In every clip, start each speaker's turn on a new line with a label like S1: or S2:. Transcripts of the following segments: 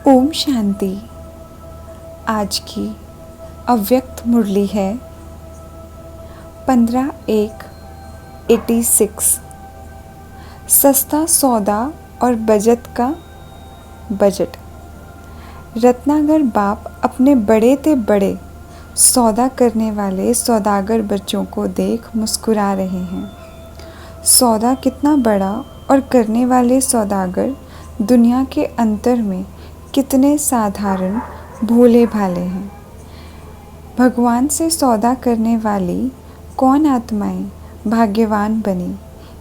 S1: ओम शांति। आज की अव्यक्त मुरली है 15/1/86। सस्ता सौदा और बचत का बजट। रत्नाकर बाप अपने बड़े ते बड़े सौदा करने वाले सौदागर बच्चों को देख मुस्कुरा रहे हैं। सौदा कितना बड़ा और करने वाले सौदागर दुनिया के अंतर में कितने साधारण भोले भाले हैं। भगवान से सौदा करने वाली कौन आत्माएं भाग्यवान बनी,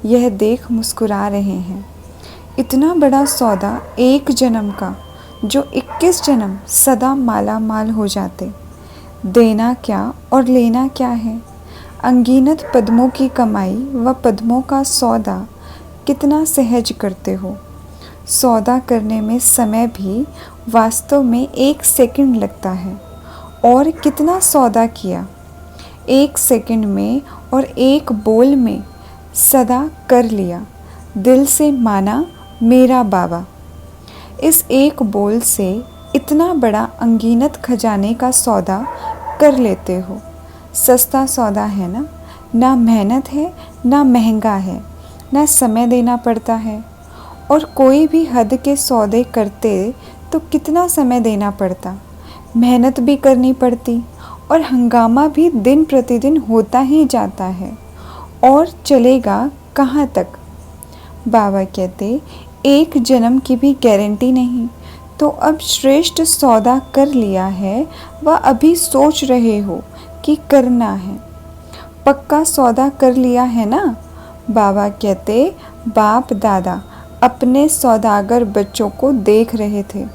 S1: यह देख मुस्कुरा रहे हैं। इतना बड़ा सौदा एक जन्म का, जो 21 जन्म सदा माला माल हो जाते। देना क्या और लेना क्या है। अंगीनत पद्मों की कमाई व पद्मों का सौदा कितना सहज करते हो। सौदा करने में समय भी वास्तव में 1 सेकंड लगता है। और कितना सौदा किया 1 सेकंड में और एक बोल में सदा कर लिया। दिल से माना मेरा बाबा। इस एक बोल से इतना बड़ा अंगीनत खजाने का सौदा कर लेते हो। सस्ता सौदा है ना। ना मेहनत है, ना महंगा है, ना समय देना पड़ता है। और कोई भी हद के सौदे करते तो कितना समय देना पड़ता, मेहनत भी करनी पड़ती और हंगामा भी दिन प्रतिदिन होता ही जाता है। और चलेगा कहाँ तक। बाबा कहते 1 जन्म की भी गारंटी नहीं। तो अब श्रेष्ठ सौदा कर लिया है व अभी सोच रहे हो कि करना है। पक्का सौदा कर लिया है ना। बाबा कहते बाप दादा अपने सौदागर बच्चों को देख रहे थे।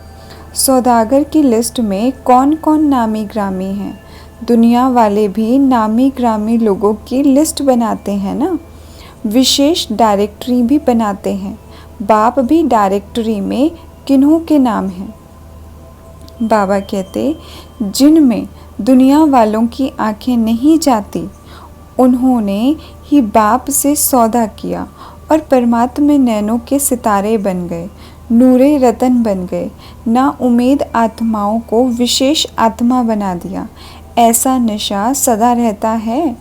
S1: सौदागर की लिस्ट में कौन कौन नामी ग्रामी हैं। दुनिया वाले भी नामी ग्रामी लोगों की लिस्ट बनाते हैं ना। विशेष डायरेक्टरी भी बनाते हैं। बाप भी डायरेक्टरी में किन्हों के नाम हैं। बाबा कहते जिनमें दुनिया वालों की आंखें नहीं जाती, उन्होंने ही बाप से सौदा किया और परमात्मा नैनों के सितारे बन गए, नूरे रतन बन गए। ना उम्मीद आत्माओं को विशेष आत्मा बना दिया। ऐसा नशा सदा रहता है।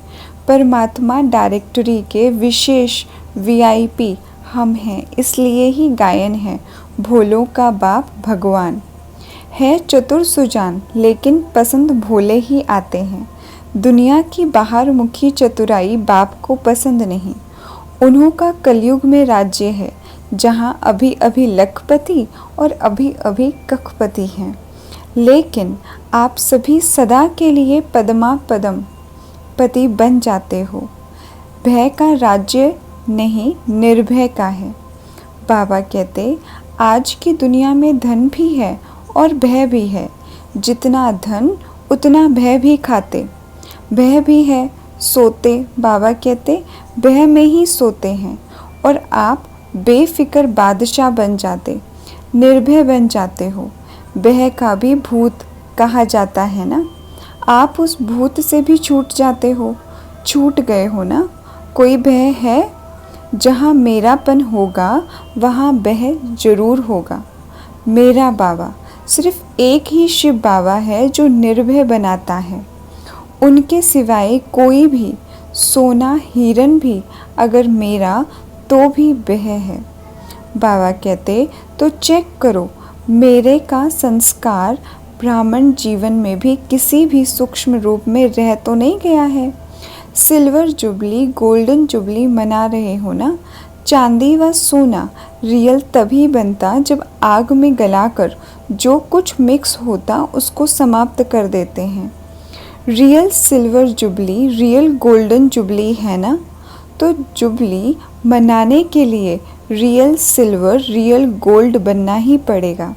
S1: परमात्मा डायरेक्टरी के विशेष VIP हम हैं, इसलिए ही गायन है भोलों का बाप भगवान। है चतुर सुजान, लेकिन पसंद भोले ही आते हैं। दुनिया की बाहर मुखी चतुराई बाप को पसंद नहीं। उन्हों का कलयुग में राज्य है, जहाँ अभी अभी लखपति और अभी अभी कखपति हैं। लेकिन आप सभी सदा के लिए पद्मा पदम पति बन जाते हो। भय का राज्य नहीं, निर्भय का है। बाबा कहते आज की दुनिया में धन भी है और भय भी है। जितना धन उतना भय भी खाते। भय भी है, सोते। बाबा कहते भय में ही सोते हैं और आप बेफिक्र बादशाह बन जाते, निर्भय बन जाते हो। भय का भी भूत कहा जाता है ना। आप उस भूत से भी छूट जाते हो, छूट गए हो ना। कोई भय है। जहाँ मेरापन होगा वहाँ भय जरूर होगा। मेरा बाबा सिर्फ एक ही शिव बाबा है जो निर्भय बनाता है। उनके सिवाय कोई भी सोना हीरन भी अगर मेरा तो भी भय है। बाबा कहते तो चेक करो, मेरे का संस्कार ब्राह्मण जीवन में भी किसी भी सूक्ष्म रूप में रह तो नहीं गया है। सिल्वर जुबली, गोल्डन जुबली मना रहे हो ना। चांदी व सोना रियल तभी बनता जब आग में गलाकर जो कुछ मिक्स होता उसको समाप्त कर देते हैं। Real silver jubilee, real golden jubilee है ना। तो जुबली मनाने के लिए रियल सिल्वर, रियल गोल्ड बनना ही पड़ेगा।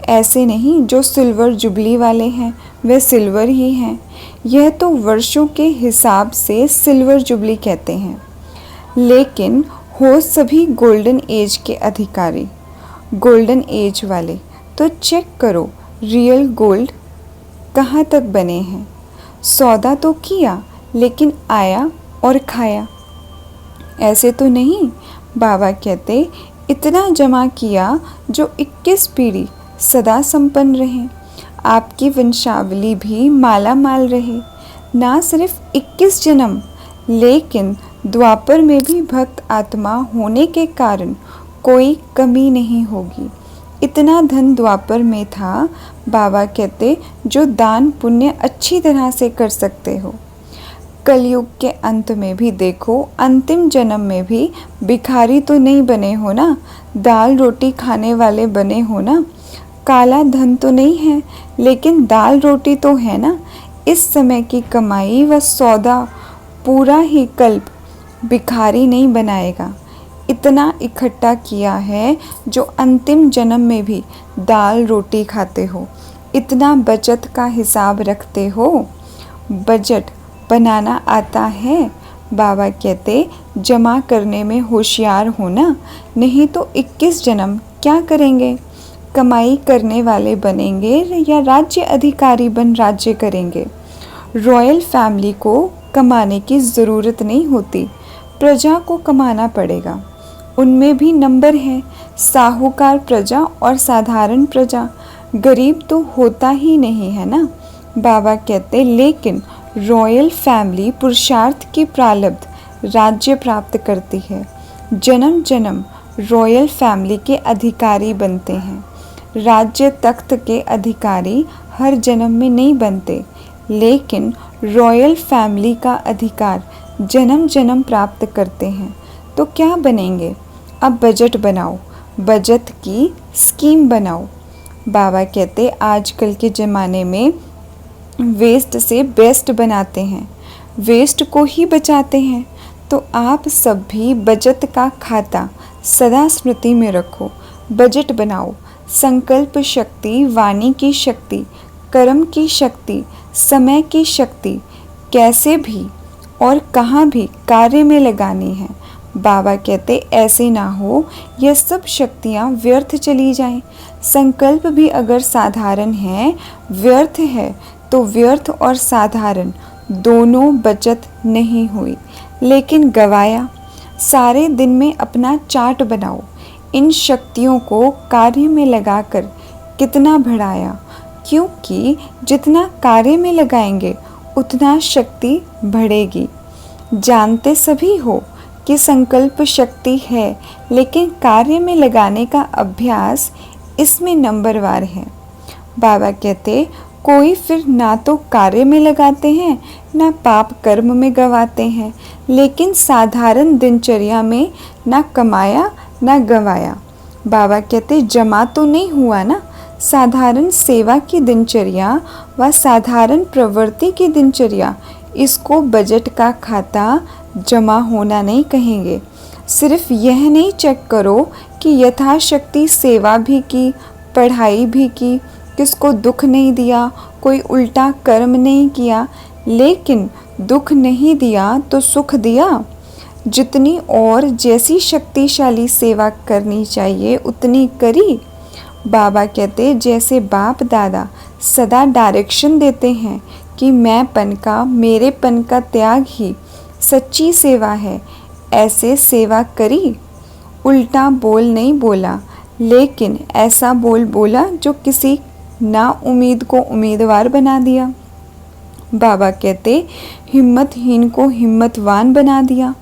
S1: ऐसे नहीं जो सिल्वर जुबली वाले हैं वे सिल्वर ही हैं। यह तो वर्षों के हिसाब से सिल्वर जुबली कहते हैं। लेकिन हो सभी गोल्डन एज के अधिकारी, गोल्डन एज वाले। तो चेक करो रियल गोल्ड कहाँ तक बने हैं। सौदा तो किया, लेकिन आया और खाया। ऐसे तो नहीं। बाबा कहते इतना जमा किया जो 21 पीढ़ी सदा संपन्न रहें, आपकी वंशावली भी माला माल रहे। ना सिर्फ 21 जन्म लेकिन द्वापर में भी भक्त आत्मा होने के कारण कोई कमी नहीं होगी। इतना धन द्वापर में था, बाबा कहते, जो दान पुण्य अच्छी तरह से कर सकते हो। कलयुग के अंत में भी देखो, अंतिम जन्म में भी भिखारी तो नहीं बने हो ना, दाल रोटी खाने वाले बने हो ना। काला धन तो नहीं है लेकिन दाल रोटी तो है ना। इस समय की कमाई व सौदा पूरा ही कल्प भिखारी नहीं बनाएगा। इतना इकट्ठा किया है जो अंतिम जन्म में भी दाल रोटी खाते हो। इतना बचत का हिसाब रखते हो। बजट बनाना आता है? बाबा कहते, जमा करने में होशियार होना, नहीं तो 21 जन्म क्या करेंगे? कमाई करने वाले बनेंगे या राज्य अधिकारी बन राज्य करेंगे? रॉयल फैमिली को कमाने की ज़रूरत नहीं होती, प्रजा को कमाना पड़ेगा। उनमें भी नंबर हैं, साहूकार प्रजा और साधारण प्रजा। गरीब तो होता ही नहीं है ना। बाबा कहते, लेकिन रॉयल फैमिली पुरुषार्थ की प्रारब्ध राज्य प्राप्त करती है। जन्म जन्म रॉयल फैमिली के अधिकारी बनते हैं। राज्य तख्त के अधिकारी हर जन्म में नहीं बनते, लेकिन रॉयल फैमिली का अधिकार जन्म जन्म प्राप्त करते हैं। तो क्या बनेंगे? अब बजट बनाओ, बचत की स्कीम बनाओ। बाबा कहते, आजकल के ज़माने में वेस्ट से बेस्ट बनाते हैं, वेस्ट को ही बचाते हैं। तो आप सब भी बचत का खाता सदा स्मृति में रखो। बजट बनाओ। संकल्प शक्ति, वाणी की शक्ति, कर्म की शक्ति, समय की शक्ति कैसे भी और कहाँ भी कार्य में लगानी है। बाबा कहते, ऐसे ना हो यह सब शक्तियाँ व्यर्थ चली जाएं। संकल्प भी अगर साधारण है, व्यर्थ है, तो व्यर्थ और साधारण दोनों बचत नहीं हुई, लेकिन गवाया। सारे दिन में अपना चार्ट बनाओ। इन शक्तियों को कार्य में लगाकर कितना बढ़ाया, क्योंकि जितना कार्य में लगाएंगे उतना शक्ति बढ़ेगी। जानते सभी हो कि संकल्प शक्ति है, लेकिन कार्य में लगाने का अभ्यास इसमें नंबरवार है। बाबा कहते, कोई फिर ना तो कार्य में लगाते हैं ना पाप कर्म में गवाते हैं, लेकिन साधारण दिनचर्या में ना कमाया ना गवाया। बाबा कहते, जमा तो नहीं हुआ ना। साधारण सेवा की दिनचर्या व साधारण प्रवृत्ति की दिनचर्या, इसको बजट का खाता जमा होना नहीं कहेंगे। सिर्फ यह नहीं चेक करो कि यथाशक्ति सेवा भी की, पढ़ाई भी की, किसको दुख नहीं दिया, कोई उल्टा कर्म नहीं किया, लेकिन दुख नहीं दिया तो सुख दिया। जितनी और जैसी शक्तिशाली सेवा करनी चाहिए उतनी करी। बाबा कहते, जैसे बाप दादा सदा डायरेक्शन देते हैं कि मैंपन का, मेरेपन का त्याग ही सच्ची सेवा है, ऐसे सेवा करी। उल्टा बोल नहीं बोला, लेकिन ऐसा बोल बोला जो किसी ना उम्मीद को उम्मीदवार बना दिया। बाबा कहते, हिम्मतहीन को हिम्मतवान बना दिया।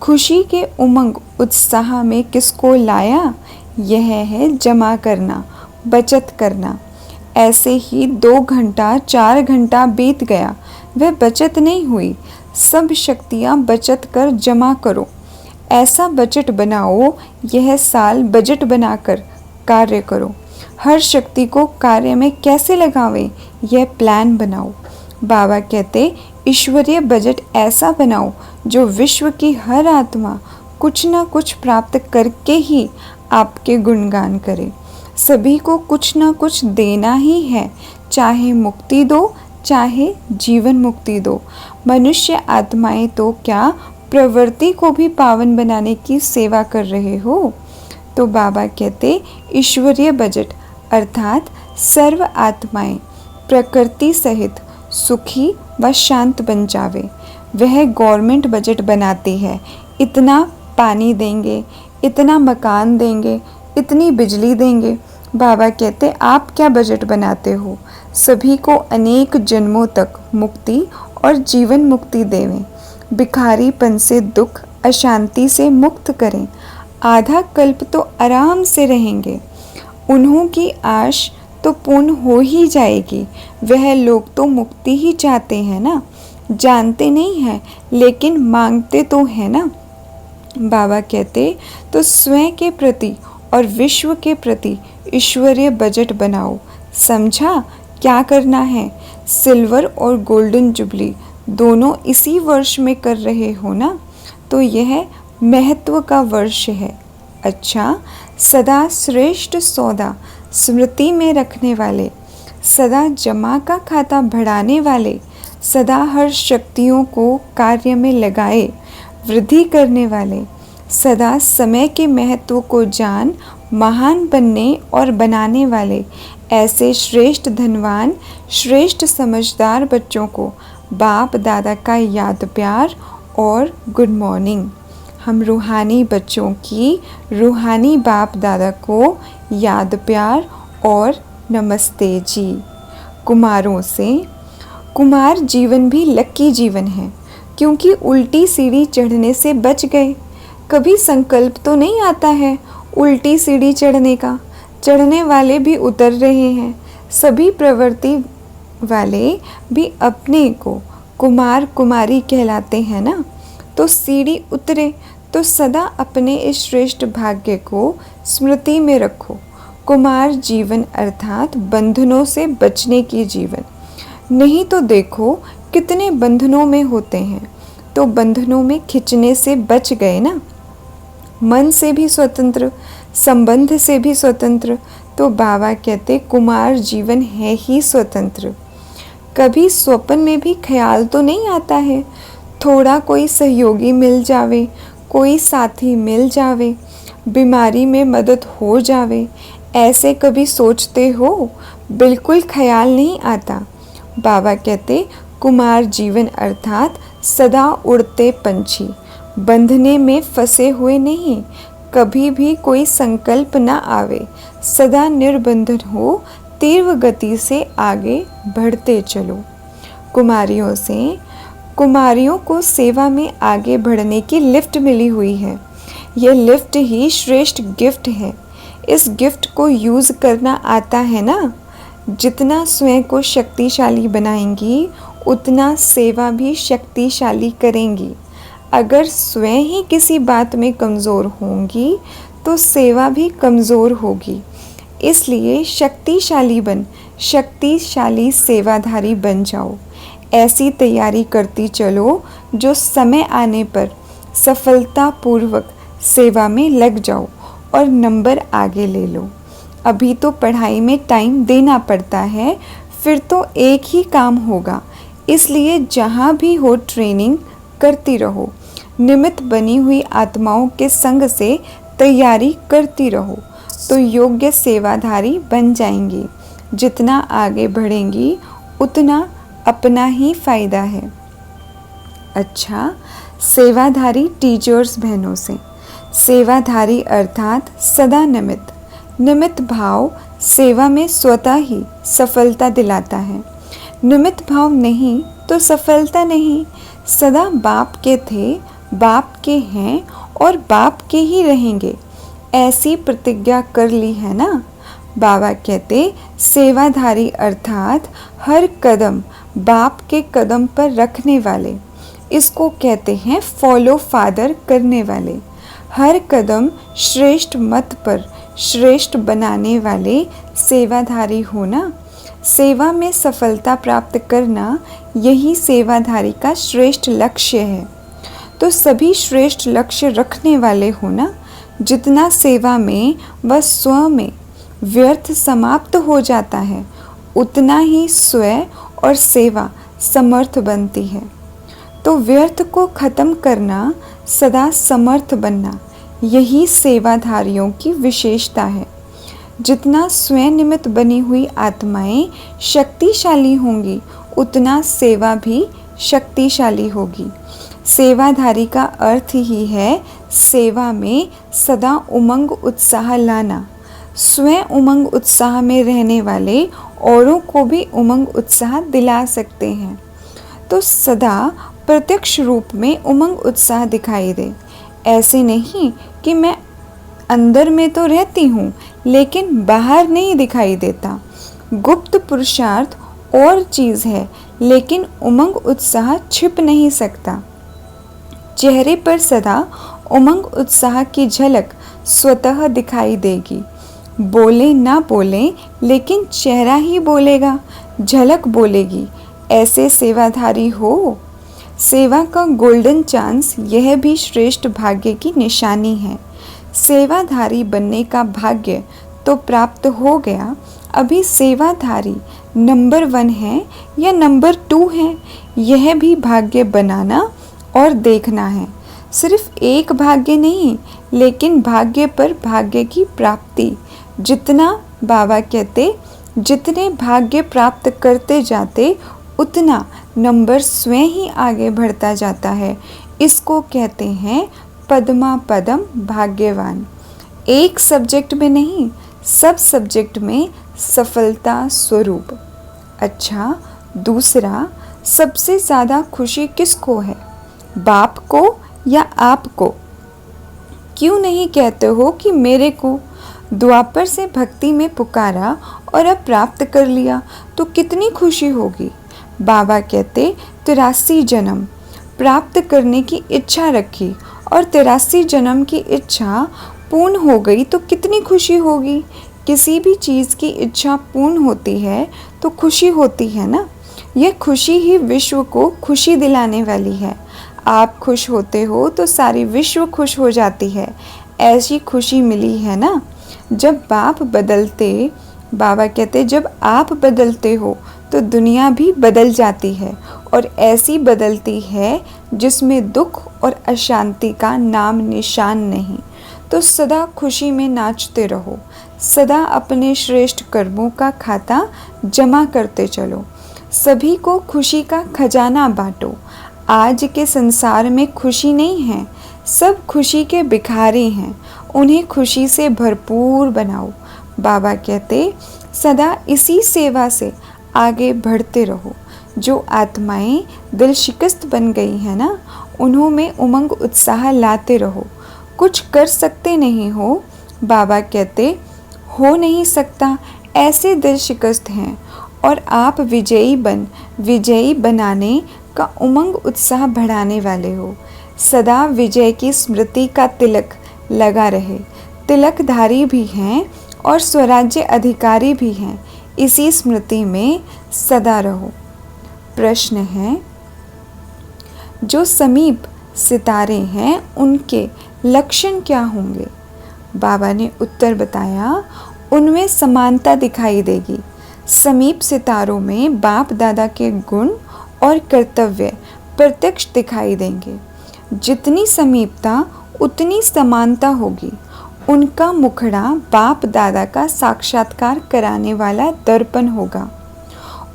S1: खुशी के उमंग उत्साह में किसको लाया? यह है जमा करना, बचत करना। ऐसे ही 2 घंटा 4 घंटा बीत गया, वह बचत नहीं हुई। सब शक्तियाँ बचत कर जमा करो। ऐसा बजट बनाओ, यह साल बजट बनाकर कार्य करो। हर शक्ति को कार्य में कैसे लगावें, यह प्लान बनाओ। बाबा कहते, ईश्वरीय बजट ऐसा बनाओ जो विश्व की हर आत्मा कुछ न कुछ प्राप्त करके ही आपके गुणगान करे। सभी को कुछ न कुछ देना ही है, चाहे मुक्ति दो चाहे जीवन मुक्ति दो। मनुष्य आत्माएं तो क्या, प्रवृत्ति को भी पावन बनाने की सेवा कर रहे हो। तो बाबा कहते, ईश्वरीय बजट अर्थात सर्व आत्माएं प्रकृति सहित सुखी व शांत बन जावे। वह गवर्नमेंट बजट बनाती है, इतना पानी देंगे, इतना मकान देंगे, इतनी बिजली देंगे। बाबा कहते आप क्या बजट बनाते हो? सभी को अनेक जन्मों तक मुक्ति और जीवन मुक्ति देवें, भिखारीपन से दुख अशांति से मुक्त करें, आधा कल्प तो आराम से रहेंगे। उन्हों की आश तो पूर्ण हो ही जाएगी। वह लोग तो मुक्ति ही चाहते हैं ना, जानते नहीं हैं लेकिन मांगते तो हैं ना। बाबा कहते तो स्वयं के प्रति और विश्व के प्रति ईश्वरीय बजट बनाओ। समझा क्या करना है? सिल्वर और गोल्डन जुबली दोनों इसी वर्ष में कर रहे हो ना, तो यह महत्व का वर्ष है। अच्छा, सदा श्रेष्ठ सौदा स्मृति में रखने वाले, सदा जमा का खाता बढ़ाने वाले, सदा हर शक्तियों को कार्य में लगाए वृद्धि करने वाले, सदा समय के महत्व को जान महान बनने और बनाने वाले, ऐसे श्रेष्ठ धनवान श्रेष्ठ समझदार बच्चों को बाप दादा का याद प्यार और गुड मॉर्निंग। हम रूहानी बच्चों की रूहानी बाप दादा को याद प्यार और नमस्ते जी। कुमारों से, कुमार जीवन भी लक्की जीवन है, क्योंकि उल्टी सीढ़ी चढ़ने से बच गए। कभी संकल्प तो नहीं आता है उल्टी सीढ़ी चढ़ने का, चढ़ने वाले भी उतर रहे हैं। सभी प्रवृत्ति वाले भी अपने को कुमार कुमारी कहलाते हैं ना, तो सीढ़ी उतरे तो सदा अपने इस श्रेष्ठ भाग्य को स्मृति में रखो। कुमार जीवन अर्थात बंधनों से बचने की जीवन, नहीं तो देखो कितने बंधनों में होते हैं, तो बंधनों में खिंचने से बच गए ना। मन से भी स्वतंत्र, संबंध से भी स्वतंत्र, तो बाबा कहते कुमार जीवन है ही स्वतंत्र। कभी स्वप्न में भी ख्याल तो नहीं आता है थोड़ा कोई सहयोगी मिल जावे, कोई साथी मिल जावे, बीमारी में मदद हो जावे, ऐसे कभी सोचते हो? बिल्कुल ख्याल नहीं आता। बाबा कहते कुमार जीवन अर्थात सदा उड़ते पंछी, बंधने में फंसे हुए नहीं, कभी भी कोई संकल्प न आवे, सदा निर्बंधन हो, तीव्र गति से आगे बढ़ते चलो। कुमारियों से, कुमारियों को सेवा में आगे बढ़ने की लिफ्ट मिली हुई है। यह लिफ्ट ही श्रेष्ठ गिफ्ट है। इस गिफ्ट को यूज़ करना आता है ना। जितना स्वयं को शक्तिशाली बनाएंगी उतना सेवा भी शक्तिशाली करेंगी। अगर स्वयं ही किसी बात में कमज़ोर होंगी तो सेवा भी कमज़ोर होगी। इसलिए शक्तिशाली बन शक्तिशाली सेवाधारी बन जाओ। ऐसी तैयारी करती चलो जो समय आने पर सफलतापूर्वक सेवा में लग जाओ और नंबर आगे ले लो। अभी तो पढ़ाई में टाइम देना पड़ता है, फिर तो एक ही काम होगा। इसलिए जहाँ भी हो ट्रेनिंग करती रहो। निमित्त बनी हुई आत्माओं के संग से तैयारी करती रहो तो योग्य सेवाधारी बन जाएंगी। जितना आगे बढ़ेंगी उतना अपना ही फ़ायदा है। अच्छा, सेवाधारी टीचर्स बहनों से, सेवाधारी अर्थात सदा निमित्त। निमित्त भाव सेवा में स्वतः ही सफलता दिलाता है। निमित्त भाव नहीं तो सफलता नहीं। सदा बाप के थे, बाप के हैं और बाप के ही रहेंगे, ऐसी प्रतिज्ञा कर ली है ना। बाबा कहते सेवाधारी अर्थात हर कदम बाप के कदम पर रखने वाले, इसको कहते हैं फॉलो फादर करने वाले। हर कदम श्रेष्ठ मत पर श्रेष्ठ बनाने वाले सेवाधारी होना। सेवा में सफलता प्राप्त करना यही सेवाधारी का श्रेष्ठ लक्ष्य है। तो सभी श्रेष्ठ लक्ष्य रखने वाले होना। जितना सेवा में व स्व में व्यर्थ समाप्त हो जाता है उतना ही स्वयं और सेवा समर्थ बनती है। तो व्यर्थ को खत्म करना, सदा समर्थ बनना, यही सेवाधारियों की विशेषता है। जितना स्वयं निमित्त बनी हुई आत्माएं शक्तिशाली होंगी उतना सेवा भी शक्तिशाली होगी। सेवाधारी का अर्थ ही है सेवा में सदा उमंग उत्साह लाना। स्वयं उमंग उत्साह में रहने वाले औरों को भी उमंग उत्साह दिला सकते हैं। तो सदा प्रत्यक्ष रूप में उमंग उत्साह दिखाई दे। ऐसे नहीं कि मैं अंदर में तो रहती हूँ लेकिन बाहर नहीं दिखाई देता। गुप्त पुरुषार्थ और चीज़ है, लेकिन उमंग उत्साह छिप नहीं सकता। चेहरे पर सदा उमंग उत्साह की झलक स्वतः दिखाई देगी। बोले ना बोले, लेकिन चेहरा ही बोलेगा, झलक बोलेगी। ऐसे सेवाधारी हो। सेवा का गोल्डन चांस यह भी श्रेष्ठ भाग्य की निशानी है। सेवाधारी बनने का भाग्य तो प्राप्त हो गया, अभी सेवाधारी नंबर 1 है या नंबर 2 है, यह भी भाग्य बनाना और देखना है। सिर्फ एक भाग्य नहीं, लेकिन भाग्य पर भाग्य की प्राप्ति। जितना बाबा कहते, जितने भाग्य प्राप्त करते जाते उतना नंबर स्वयं ही आगे बढ़ता जाता है। इसको कहते हैं पद्मा पदम भाग्यवान। एक सब्जेक्ट में नहीं, सब सब्जेक्ट में सफलता स्वरूप। अच्छा, दूसरा, सबसे ज़्यादा खुशी किसको है, बाप को या आपको? क्यों नहीं कहते हो कि मेरे को? द्वापर से भक्ति में पुकारा और अब प्राप्त कर लिया तो कितनी खुशी होगी। बाबा कहते 83 जन्म प्राप्त करने की इच्छा रखी और 83 जन्म की इच्छा पूर्ण हो गई तो कितनी खुशी होगी। किसी भी चीज़ की इच्छा पूर्ण होती है तो खुशी होती है ना। यह खुशी ही विश्व को खुशी दिलाने वाली है। आप खुश होते हो तो सारी विश्व खुश हो जाती है। ऐसी खुशी मिली है ना। जब बाप बदलते, बाबा कहते जब आप बदलते हो तो दुनिया भी बदल जाती है, और ऐसी बदलती है जिसमें दुख और अशांति का नाम निशान नहीं। तो सदा खुशी में नाचते रहो, सदा अपने श्रेष्ठ कर्मों का खाता जमा करते चलो, सभी को खुशी का खजाना बांटो। आज के संसार में खुशी नहीं है, सब खुशी के भिखारी हैं, उन्हें खुशी से भरपूर बनाओ। बाबा कहते सदा इसी सेवा से आगे बढ़ते रहो। जो आत्माएं दिल शिकस्त बन गई हैं ना, उन्हों में उमंग उत्साह लाते रहो। कुछ कर सकते नहीं हो, बाबा कहते हो नहीं सकता, ऐसे दिल शिकस्त हैं, और आप विजयी बनाने का उमंग उत्साह बढ़ाने वाले हो। सदा विजय की स्मृति का तिलक लगा रहे। तिलकधारी भी हैं और स्वराज्य अधिकारी भी हैं, इसी स्मृति में सदा रहो। प्रश्न है, जो समीप सितारे हैं उनके लक्षण क्या होंगे? बाबा ने उत्तर बताया, उनमें समानता दिखाई देगी। समीप सितारों में बाप दादा के गुण और कर्तव्य प्रत्यक्ष दिखाई देंगे। जितनी समीपता उतनी समानता होगी। उनका मुखड़ा बाप दादा का साक्षात्कार कराने वाला दर्पण होगा।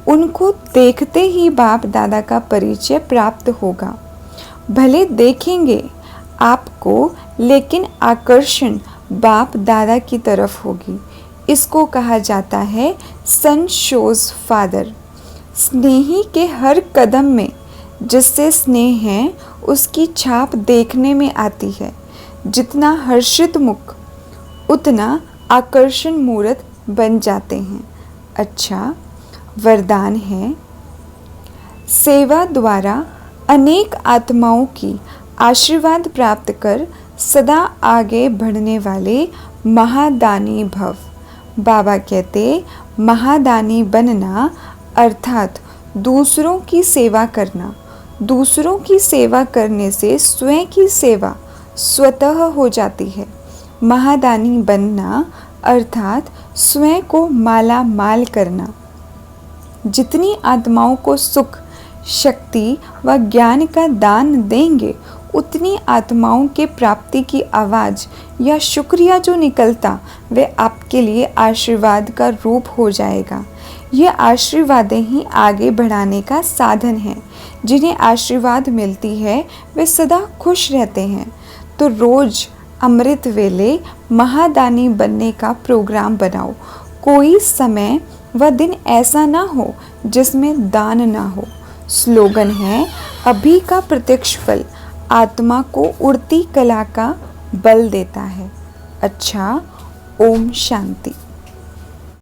S1: उनको देखते ही बाप दादा का परिचय प्राप्त होगा। भले देखेंगे आपको, लेकिन आकर्षण बाप दादा की तरफ होगी। इसको कहा जाता है सन शोज फादर। स्नेही के हर कदम में जिससे स्नेह है उसकी छाप देखने में आती है। जितना हर्षित मुख उतना आकर्षण मूर्त बन जाते हैं। अच्छा, वरदान है, सेवा द्वारा अनेक आत्माओं की आशीर्वाद प्राप्त कर सदा आगे बढ़ने वाले महादानी भव। बाबा कहते महादानी बनना अर्थात दूसरों की सेवा करना। दूसरों की सेवा करने से स्वयं की सेवा स्वतः हो जाती है। महादानी बनना अर्थात स्वयं को माला माल करना। जितनी आत्माओं को सुख, शक्ति व ज्ञान का दान देंगे, उतनी आत्माओं के प्राप्ति की आवाज़ या शुक्रिया जो निकलता, वह आपके लिए आशीर्वाद का रूप हो जाएगा। ये आशीर्वादें ही आगे बढ़ाने का साधन है। जिन्हें आशीर्वाद मिलती है वे सदा खुश रहते हैं। तो रोज़ अमृत वेले महादानी बनने का प्रोग्राम बनाओ। कोई समय व दिन ऐसा ना हो जिसमें दान ना हो। स्लोगन है अभी का प्रत्यक्ष फल आत्मा को उड़ती कला का बल देता है। अच्छा, ओम शांति।